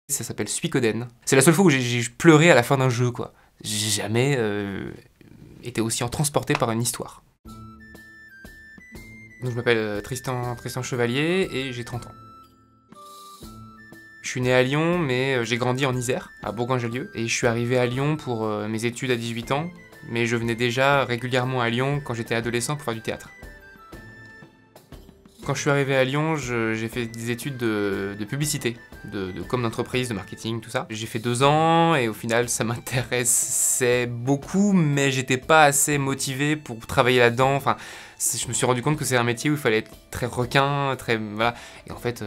Ça s'appelle Suikoden. C'est la seule fois où j'ai pleuré à la fin d'un jeu, quoi. J'ai jamais été aussi transporté par une histoire. Donc, je m'appelle Tristan Chevalier et j'ai 30 ans. Je suis né à Lyon, mais j'ai grandi en Isère, à Bourgoin-Jallieu. Et je suis arrivé à Lyon pour mes études à 18 ans, mais je venais déjà régulièrement à Lyon quand j'étais adolescent pour faire du théâtre. Quand je suis arrivé à Lyon, j'ai fait des études de publicité, de com d'entreprise, de marketing, tout ça. J'ai fait 2 ans et au final ça m'intéressait beaucoup, mais j'étais pas assez motivé pour travailler là-dedans. Enfin, je me suis rendu compte que c'est un métier où il fallait être très requin, très... voilà. Et en fait,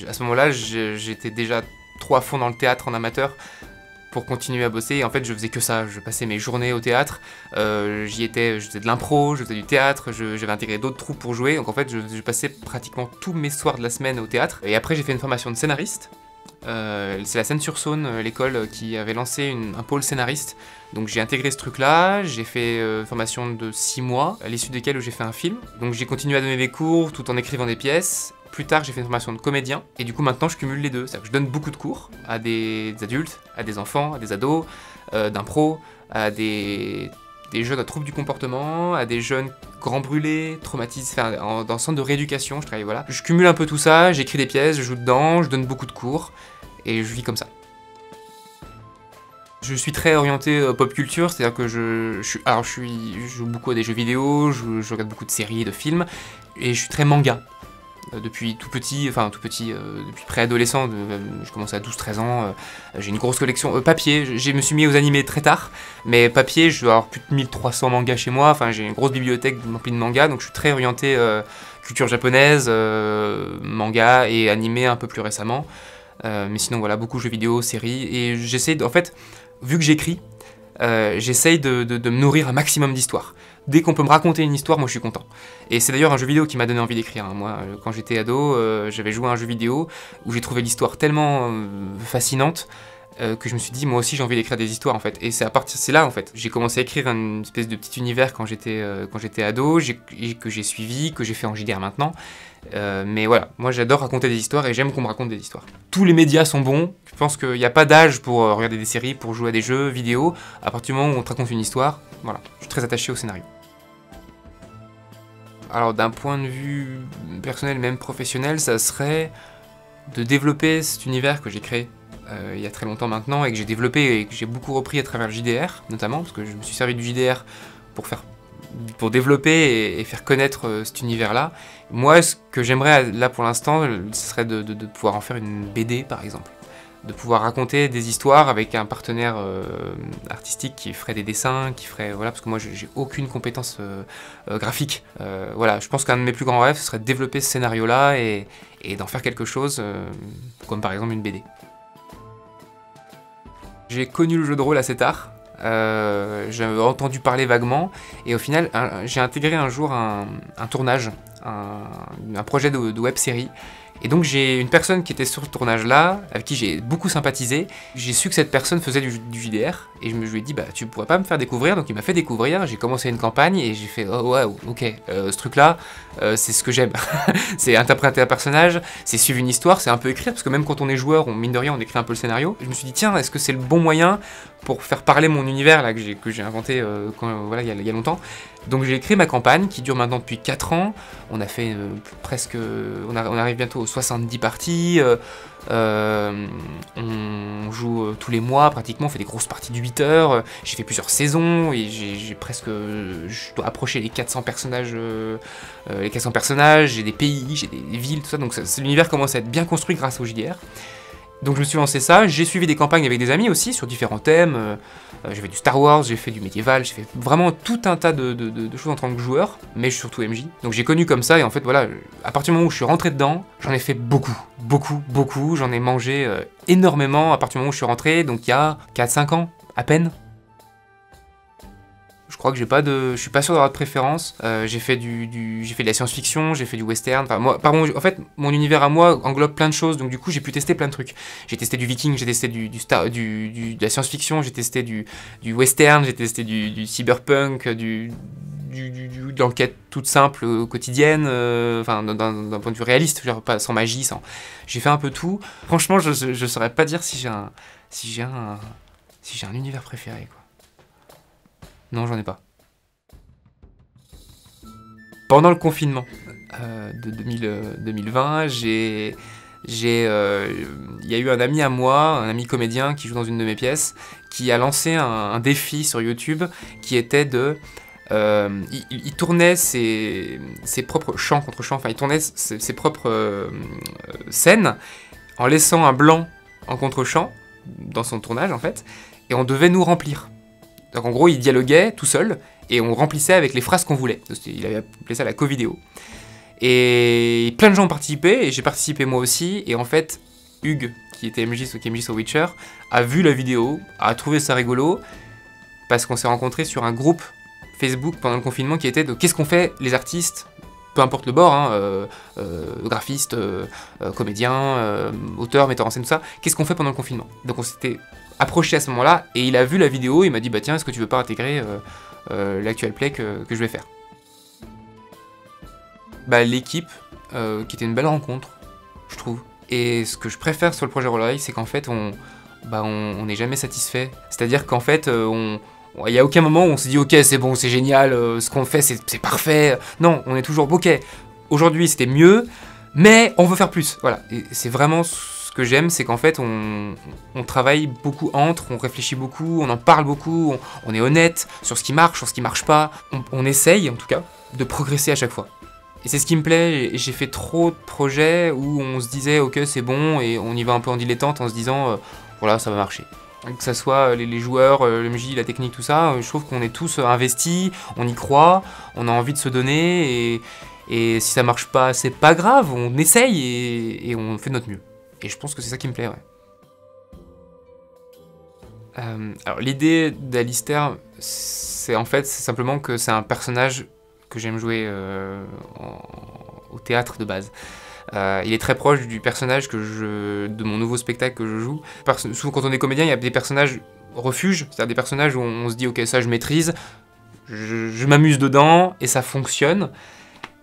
à ce moment-là, j'étais déjà trop à fond dans le théâtre en amateur pour continuer à bosser. Et en fait, je faisais que ça. Je passais mes journées au théâtre. Je faisais de l'impro, je faisais du théâtre, j'avais intégré d'autres troupes pour jouer. Donc en fait, je passais pratiquement tous mes soirs de la semaine au théâtre. Et après, j'ai fait une formation de scénariste. C'est la Seine-sur-Saône, l'école qui avait lancé un pôle scénariste. Donc j'ai intégré ce truc-là, j'ai fait une formation de 6 mois, à l'issue desquelles j'ai fait un film. Donc j'ai continué à donner des cours tout en écrivant des pièces. Plus tard, j'ai fait une formation de comédien, et du coup maintenant je cumule les deux. C'est-à-dire que je donne beaucoup de cours à des adultes, à des enfants, à des ados, d'impro, à des jeunes à troubles du comportement, à des jeunes grands brûlés, traumatisés, enfin dans le centre de rééducation, je travaille, voilà. Je cumule un peu tout ça, j'écris des pièces, je joue dedans, je donne beaucoup de cours, et je vis comme ça. Je suis très orienté pop culture, c'est-à-dire que je joue beaucoup à des jeux vidéo, je regarde beaucoup de séries, de films, et je suis très manga. Depuis tout petit, depuis préadolescent, je commençais à 12-13 ans, j'ai une grosse collection papier, je me suis mis aux animés très tard, mais papier, je dois avoir plus de 1300 mangas chez moi, enfin j'ai une grosse bibliothèque remplie de mangas, donc je suis très orienté culture japonaise, manga et animé un peu plus récemment, mais sinon voilà, beaucoup de jeux vidéo, séries, et j'essaie, en fait, vu que j'écris, j'essaye de me nourrir un maximum d'histoires. Dès qu'on peut me raconter une histoire, moi je suis content. Et c'est d'ailleurs un jeu vidéo qui m'a donné envie d'écrire. Moi, quand j'étais ado, j'avais joué à un jeu vidéo où j'ai trouvé l'histoire tellement fascinante que je me suis dit, moi aussi j'ai envie d'écrire des histoires en fait. Et c'est là en fait. J'ai commencé à écrire une espèce de petit univers quand j'étais ado, que j'ai suivi, que j'ai fait en JDR maintenant. Mais voilà, moi j'adore raconter des histoires et j'aime qu'on me raconte des histoires. Tous les médias sont bons, je pense qu'il n'y a pas d'âge pour regarder des séries, pour jouer à des jeux vidéo. À partir du moment où on te raconte une histoire, voilà, je suis très attaché au scénario. Alors d'un point de vue personnel, même professionnel, ça serait de développer cet univers que j'ai créé il y a très longtemps maintenant et que j'ai développé et que j'ai beaucoup repris à travers le JDR, notamment, parce que je me suis servi du JDR pour développer et faire connaître cet univers-là. Moi, ce que j'aimerais là pour l'instant, ce serait de pouvoir en faire une BD par exemple. De pouvoir raconter des histoires avec un partenaire artistique qui ferait des dessins, qui ferait... Voilà, parce que moi j'ai aucune compétence graphique. Voilà, je pense qu'un de mes plus grands rêves, ce serait de développer ce scénario-là et d'en faire quelque chose, comme par exemple une BD. J'ai connu le jeu de rôle assez tard. J'avais entendu parler vaguement et au final j'ai intégré un jour un tournage, un projet de web-série. Et donc j'ai une personne qui était sur ce tournage-là, avec qui j'ai beaucoup sympathisé. J'ai su que cette personne faisait du JDR, et je lui ai dit, bah tu pourrais pas me faire découvrir, donc il m'a fait découvrir, j'ai commencé une campagne, et j'ai fait, oh wow, ok, ce truc-là, c'est ce que j'aime. C'est interpréter un personnage, c'est suivre une histoire, c'est un peu écrire, parce que même quand on est joueur, mine de rien, on écrit un peu le scénario. Je me suis dit, tiens, est-ce que c'est le bon moyen pour faire parler mon univers, là, que j'ai inventé voilà, il y a longtemps. Donc j'ai écrit ma campagne, qui dure maintenant depuis 4 ans, on a fait on arrive bientôt aux 70 parties, on joue tous les mois pratiquement, on fait des grosses parties de 8 heures, j'ai fait plusieurs saisons, et je dois approcher les 400 personnages, j'ai des pays, j'ai des villes, tout ça, donc l'univers commence à être bien construit grâce au JDR. Donc je me suis lancé ça, j'ai suivi des campagnes avec des amis aussi, sur différents thèmes, j'ai fait du Star Wars, j'ai fait du médiéval, j'ai fait vraiment tout un tas de choses en tant que joueur, mais je suis surtout MJ. Donc j'ai connu comme ça, et en fait voilà, à partir du moment où je suis rentré dedans, j'en ai fait beaucoup, j'en ai mangé énormément à partir du moment où je suis rentré, donc il y a 4-5 ans, à peine. Je crois que je suis pas sûr d'avoir de préférence. J'ai fait de la science-fiction, j'ai fait du western. Enfin, en fait, mon univers à moi englobe plein de choses, donc du coup, j'ai pu tester plein de trucs. J'ai testé du viking, j'ai testé de la science-fiction, j'ai testé du western, j'ai testé du cyberpunk, de l'enquête toute simple, quotidienne, enfin d'un point de vue réaliste, genre pas sans magie, sans... J'ai fait un peu tout. Franchement, je saurais pas dire si j'ai un univers préféré, quoi. Non, j'en ai pas. Pendant le confinement de 2020, il y a eu un ami à moi, un ami comédien qui joue dans une de mes pièces, qui a lancé un défi sur YouTube qui était de... il tournait ses propres chants contre chants, enfin il tournait ses propres scènes en laissant un blanc en contre-chant dans son tournage en fait, et on devait nous remplir. Donc en gros il dialoguait tout seul et on remplissait avec les phrases qu'on voulait. Il avait appelé ça la co-vidéo. Et plein de gens ont participé, et j'ai participé moi aussi, et en fait, Hugues, qui était MJ sur Witcher, a vu la vidéo, a trouvé ça rigolo, parce qu'on s'est rencontrés sur un groupe Facebook pendant le confinement qui était de qu'est-ce qu'on fait les artistes, peu importe le bord, hein, graphiste, comédien, auteur, metteur en scène, tout ça, qu'est-ce qu'on fait pendant le confinement? Donc on s'était approché à ce moment-là, et il a vu la vidéo, il m'a dit bah tiens, est-ce que tu veux pas intégrer l'actuel play que je vais faire? Bah, l'équipe, qui était une belle rencontre, je trouve. Et ce que je préfère sur le projet Roll, c'est qu'en fait, on n'est jamais satisfait. C'est-à-dire qu'en fait, il n'y a aucun moment où on se dit « Ok, c'est bon, c'est génial, ce qu'on fait, c'est parfait. » Non, on est toujours « Ok, aujourd'hui, c'était mieux, mais on veut faire plus. » Voilà, et c'est vraiment ce que j'aime, c'est qu'en fait, on travaille beaucoup on réfléchit beaucoup, on en parle beaucoup, on est honnête sur ce qui marche, sur ce qui marche pas. On essaye, en tout cas, de progresser à chaque fois. Et c'est ce qui me plaît, j'ai fait trop de projets où on se disait ok c'est bon et on y va un peu en dilettante en se disant voilà ça va marcher. Que ça soit les joueurs, le MJ, la technique, tout ça, je trouve qu'on est tous investis, on y croit, on a envie de se donner et si ça marche pas c'est pas grave, on essaye et on fait de notre mieux. Et je pense que c'est ça qui me plaît, ouais. Alors l'idée d'Alistair, c'est simplement que c'est un personnage que j'aime jouer au théâtre de base. Il est très proche du personnage de mon nouveau spectacle que je joue. Souvent quand on est comédien, il y a des personnages refuges, c'est-à-dire des personnages où on se dit ok ça je maîtrise, je m'amuse dedans et ça fonctionne.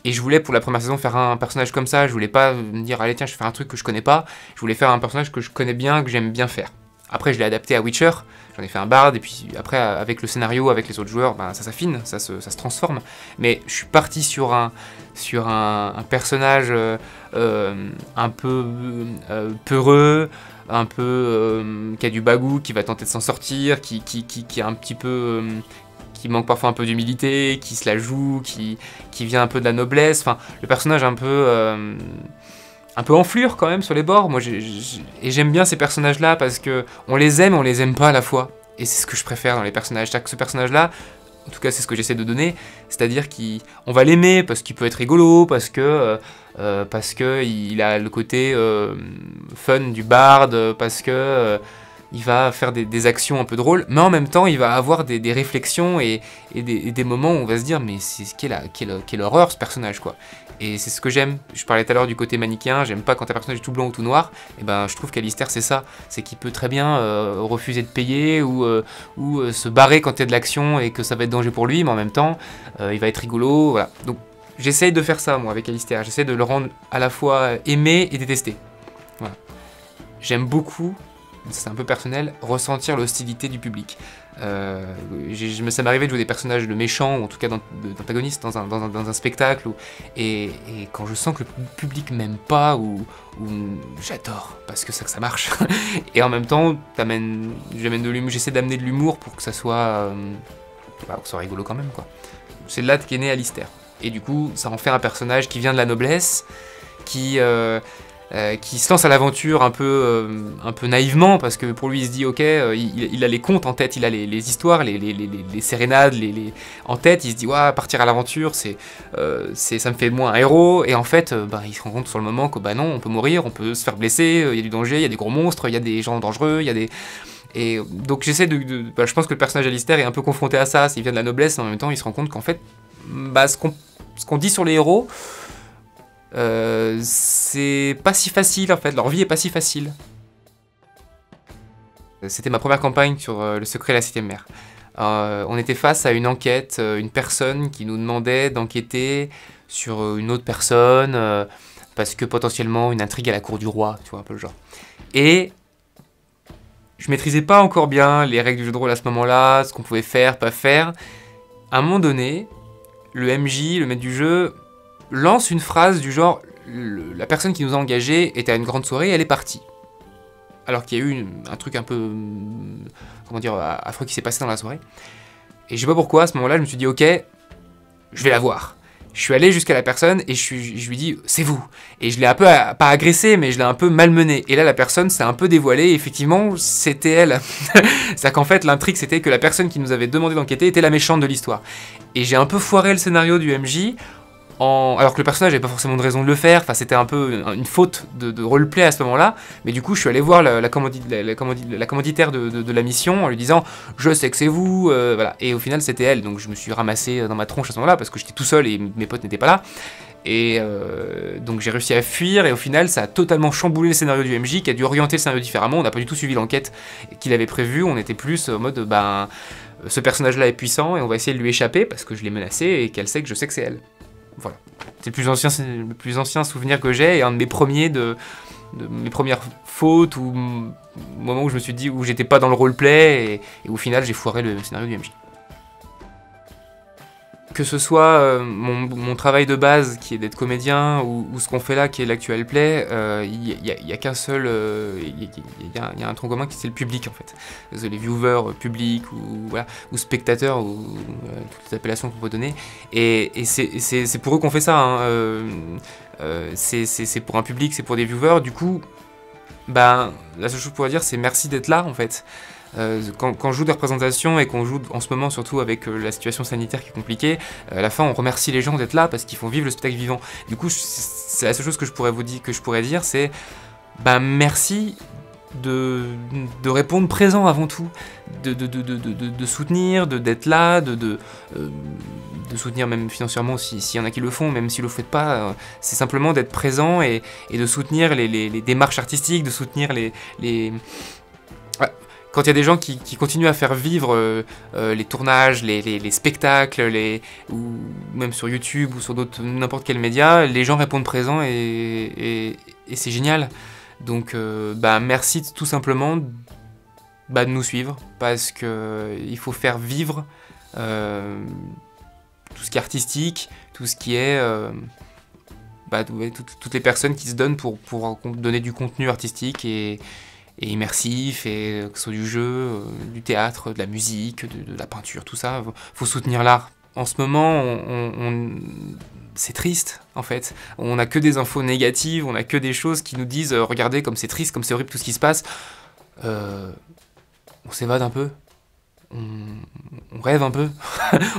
Et je voulais pour la première saison faire un personnage comme ça, je voulais pas me dire allez tiens je vais faire un truc que je connais pas, je voulais faire un personnage que je connais bien, que j'aime bien faire. Après je l'ai adapté à Witcher, j'en ai fait un bard, et puis après avec le scénario, avec les autres joueurs, ben, ça s'affine, ça se transforme. Mais je suis parti sur un personnage un peu peureux, un peu qui a du bagou, qui va tenter de s'en sortir, qui est un petit peu... qui manque parfois un peu d'humilité, qui se la joue, qui vient un peu de la noblesse, enfin le personnage un peu enflure quand même sur les bords. Moi, et j'aime bien ces personnages-là parce que on les aime pas à la fois. Et c'est ce que je préfère dans les personnages. C'est-à-dire que ce personnage-là, en tout cas c'est ce que j'essaie de donner, c'est-à-dire qu'on va l'aimer parce qu'il peut être rigolo, parce que il a le côté fun du bard, parce que il va faire des actions un peu drôles, mais en même temps il va avoir des réflexions et des moments où on va se dire mais quelle horreur ce personnage quoi. Et c'est ce que j'aime. Je parlais tout à l'heure du côté manichéen, j'aime pas quand un personnage est tout blanc ou tout noir, et ben je trouve qu'Alistair c'est ça, c'est qu'il peut très bien refuser de payer ou se barrer quand il y a de l'action et que ça va être danger pour lui, mais en même temps il va être rigolo, voilà. Donc j'essaye de faire ça moi avec Alistair, j'essaie de le rendre à la fois aimé et détesté. Voilà. J'aime beaucoup, c'est un peu personnel, ressentir l'hostilité du public. Ça m'est arrivé de jouer des personnages de méchants, ou en tout cas d'antagonistes dans un spectacle, et quand je sens que le public m'aime pas, ou j'adore, parce que ça marche. Et en même temps, j'essaie d'amener de l'humour pour que ça soit, rigolo quand même, quoi. C'est là qu'est né Alistair. Et du coup, ça en fait un personnage qui vient de la noblesse, qui se lance à l'aventure un peu naïvement, parce que pour lui il se dit ok, il a les contes en tête, il a les histoires, les sérénades en tête, il se dit ouais, partir à l'aventure, ça me fait de moi un héros, et en fait il se rend compte sur le moment que non, on peut mourir, on peut se faire blesser, il y a du danger, il y a des gros monstres, il y a des gens dangereux, il y a des... Et donc j'essaie je pense que le personnage d'Alistair est un peu confronté à ça, il vient de la noblesse, mais en même temps il se rend compte qu'en fait, ce qu'on dit sur les héros, c'est pas si facile en fait, leur vie est pas si facile. C'était ma première campagne sur Le Secret de la 7ème mer. On était face à une enquête, une personne qui nous demandait d'enquêter sur une autre personne, parce que potentiellement une intrigue à la cour du roi, tu vois, un peu le genre. Et je maîtrisais pas encore bien les règles du jeu de rôle à ce moment-là, ce qu'on pouvait faire, pas faire. À un moment donné, le MJ, le maître du jeu, lance une phrase du genre « La personne qui nous a engagés était à une grande soirée, elle est partie ». Alors qu'il y a eu un truc un peu, comment dire, affreux qui s'est passé dans la soirée. Et je sais pas pourquoi, à ce moment-là, je me suis dit « Ok, je vais la voir ». Je suis allé jusqu'à la personne et je lui dis « C'est vous ». Et je l'ai un peu, pas agressé, mais je l'ai un peu malmené. Et là, la personne s'est un peu dévoilée et effectivement, c'était elle. C'est-à-dire qu'en fait, l'intrigue, c'était que la personne qui nous avait demandé d'enquêter était la méchante de l'histoire. Et j'ai un peu foiré le scénario du MJ, alors que le personnage n'avait pas forcément de raison de le faire, enfin c'était un peu une faute de roleplay à ce moment-là, mais du coup je suis allé voir la commanditaire de la mission en lui disant « Je sais que c'est vous voilà. Et au final c'était elle, donc je me suis ramassé dans ma tronche à ce moment-là, parce que j'étais tout seul et mes potes n'étaient pas là, et donc j'ai réussi à fuir, et au final ça a totalement chamboulé le scénario du MJ, qui a dû orienter le scénario différemment. On n'a pas du tout suivi l'enquête qu'il avait prévue, on était plus en mode ben ce personnage-là est puissant, et on va essayer de lui échapper, parce que je l'ai menacé, et qu'elle sait que je sais que c'est elle. Voilà. C'est le plus ancien souvenir que j'ai, et un de mes premiers de mes premières fautes, ou moment où je me suis dit où j'étais pas dans le roleplay, et au final j'ai foiré le scénario du MJ. Que ce soit mon travail de base qui est d'être comédien, ou ce qu'on fait là qui est l'actual play, il y a qu'un seul, il y a un tronc commun qui c'est le public en fait. Les viewers publics ou voilà, ou spectateurs, ou toutes les appellations qu'on peut donner. Et c'est pour eux qu'on fait ça. Hein. C'est pour un public, c'est pour des viewers. Du coup, ben la seule chose que je pourrais dire, c'est merci d'être là en fait. Quand je joue des représentations, et qu'on joue en ce moment surtout avec la situation sanitaire qui est compliquée, à la fin on remercie les gens d'être là parce qu'ils font vivre le spectacle vivant. Du coup, c'est la seule chose que je pourrais dire, c'est bah merci de répondre présent avant tout, de soutenir, d'être là, de soutenir même financièrement s'il y en a qui le font, même si vous le faites pas, c'est simplement d'être présent et de soutenir les démarches artistiques, de soutenir quand il y a des gens qui continuent à faire vivre les tournages, les spectacles, ou même sur YouTube ou sur n'importe quel média, les gens répondent présents, et c'est génial. Donc bah, merci tout simplement de nous suivre, parce qu'il faut faire vivre tout ce qui est artistique, tout ce qui est toutes les personnes qui se donnent pour donner du contenu artistique et immersif, et que ce soit du jeu, du théâtre, de la musique, de la peinture, tout ça. Faut soutenir l'art. En ce moment, c'est triste, en fait. On n'a que des infos négatives, on n'a que des choses qui nous disent regardez comme c'est triste, comme c'est horrible tout ce qui se passe. On s'évade un peu. On rêve un peu.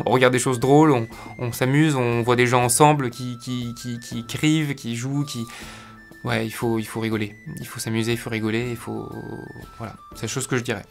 On regarde des choses drôles, on s'amuse, on voit des gens ensemble qui écrivent, qui jouent, Ouais, il faut rigoler. Il faut s'amuser, il faut rigoler, il faut... Voilà, c'est la chose que je dirais.